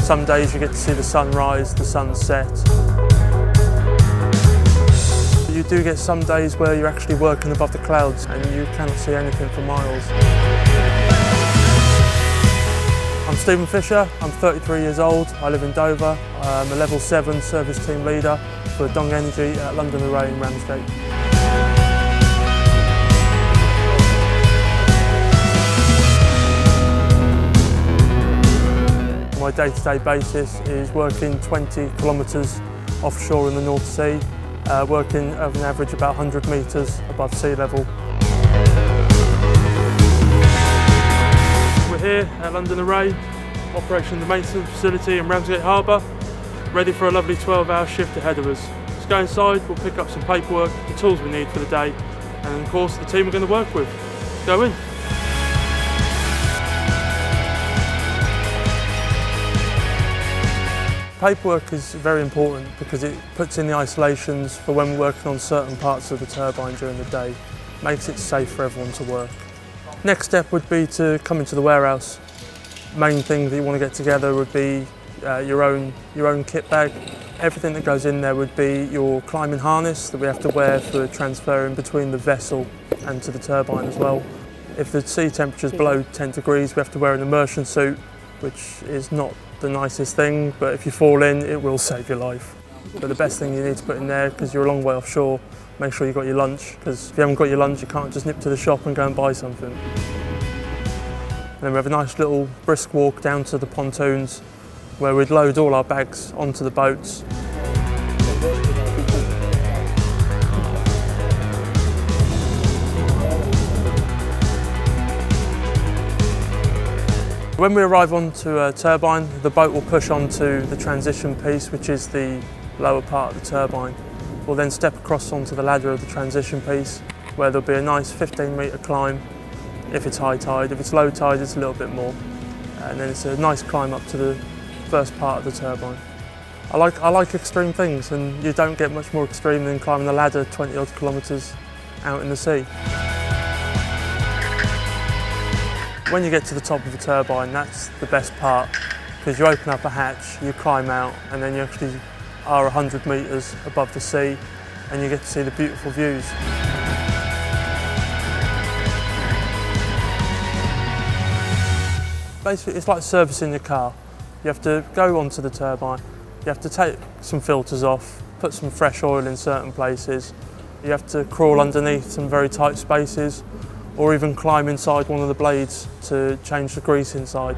Some days you get to see the sunrise, the sunset. You do get some days where you're actually working above the clouds and you cannot see anything for miles. I'm Stephen Fisher, I'm 33 years old, I live in Dover. I'm a level 7 service team leader for Dong Energy at London Array in Ramsgate. My day-to-day basis is working 20 kilometres offshore in the North Sea, working at an average about 100 metres above sea level. We're here at London Array, operating the maintenance facility in Ramsgate Harbour, ready for a lovely 12-hour shift ahead of us. Let's go inside, we'll pick up some paperwork, the tools we need for the day, and of course the team we're going to work with. Let's go in. Paperwork is very important because it puts in the isolations for when we're working on certain parts of the turbine during the day, makes it safe for everyone to work. Next step would be to come into the warehouse. Main thing that you want to get together would be your own kit bag. Everything that goes in there would be your climbing harness that we have to wear for transferring between the vessel and to the turbine as well. If the sea temperature is below 10 degrees, we have to wear an immersion suit, which is not the nicest thing, but if you fall in, it will save your life. But the best thing you need to put in there, because you're a long way offshore, make sure you've got your lunch, because if you haven't got your lunch, you can't just nip to the shop and go and buy something. And then we have a nice little brisk walk down to the pontoons, where we'd load all our bags onto the boats. When we arrive onto a turbine, the boat will push onto the transition piece, which is the lower part of the turbine. We'll then step across onto the ladder of the transition piece, where there'll be a nice 15-metre climb if it's high tide. If it's low tide, it's a little bit more. And then it's a nice climb up to the first part of the turbine. I like extreme things, and you don't get much more extreme than climbing a ladder 20-odd kilometres out in the sea. When you get to the top of the turbine, that's the best part, because you open up a hatch, you climb out, and then you actually are 100 metres above the sea, and you get to see the beautiful views. Basically, it's like servicing your car. You have to go onto the turbine, you have to take some filters off, put some fresh oil in certain places, you have to crawl underneath some very tight spaces, or even climb inside one of the blades to change the grease inside.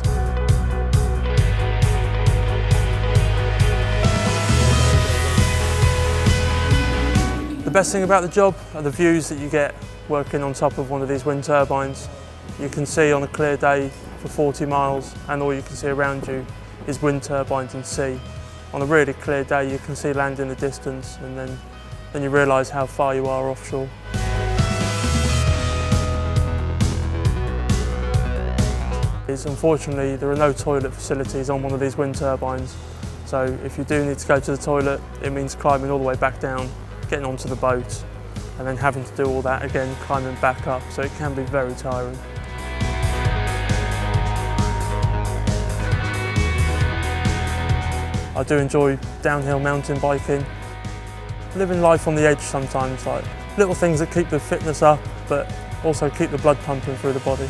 The best thing about the job are the views that you get working on top of one of these wind turbines. You can see on a clear day for 40 miles, and all you can see around you is wind turbines and sea. On a really clear day you can see land in the distance, and then you realise how far you are offshore. Unfortunately, there are no toilet facilities on one of these wind turbines, so if you do need to go to the toilet, it means climbing all the way back down, getting onto the boat, and then having to do all that again, climbing back up, so it can be very tiring. I do enjoy downhill mountain biking, living life on the edge sometimes, like little things that keep the fitness up, but also keep the blood pumping through the body.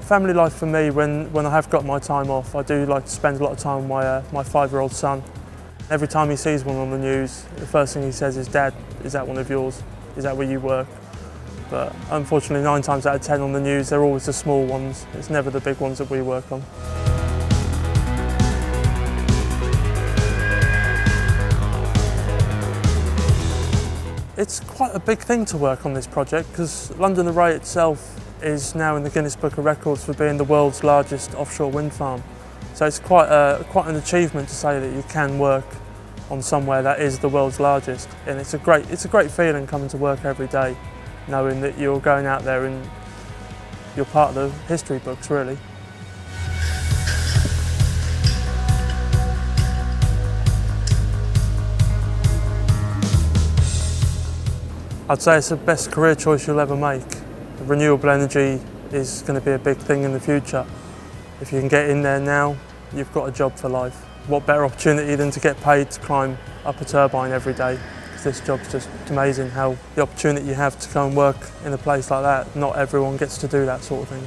Family life for me, when I have got my time off, I do like to spend a lot of time with my 5-year-old son. Every time he sees one on the news, the first thing he says is, "Dad, is that one of yours? Is that where you work?" But unfortunately, 9 times out of 10 on the news, they're always the small ones. It's never the big ones that we work on. It's quite a big thing to work on this project, because London Array itself is now in the Guinness Book of Records for being the world's largest offshore wind farm. So it's quite an achievement to say that you can work on somewhere that is the world's largest, and it's a great feeling coming to work every day, knowing that you're going out there and you're part of the history books, really. I'd say it's the best career choice you'll ever make. Renewable energy is going to be a big thing in the future. If you can get in there now, you've got a job for life. What better opportunity than to get paid to climb up a turbine every day? This job's just amazing, how the opportunity you have to go and work in a place like that. Not everyone gets to do that sort of thing.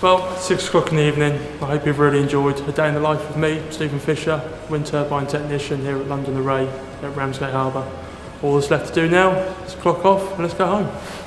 Well, it's 6 o'clock in the evening. I hope you've really enjoyed a day in the life of me, Stephen Fisher, wind turbine technician here at London Array at Ramsgate Harbour. All that's left to do now is clock off and let's go home.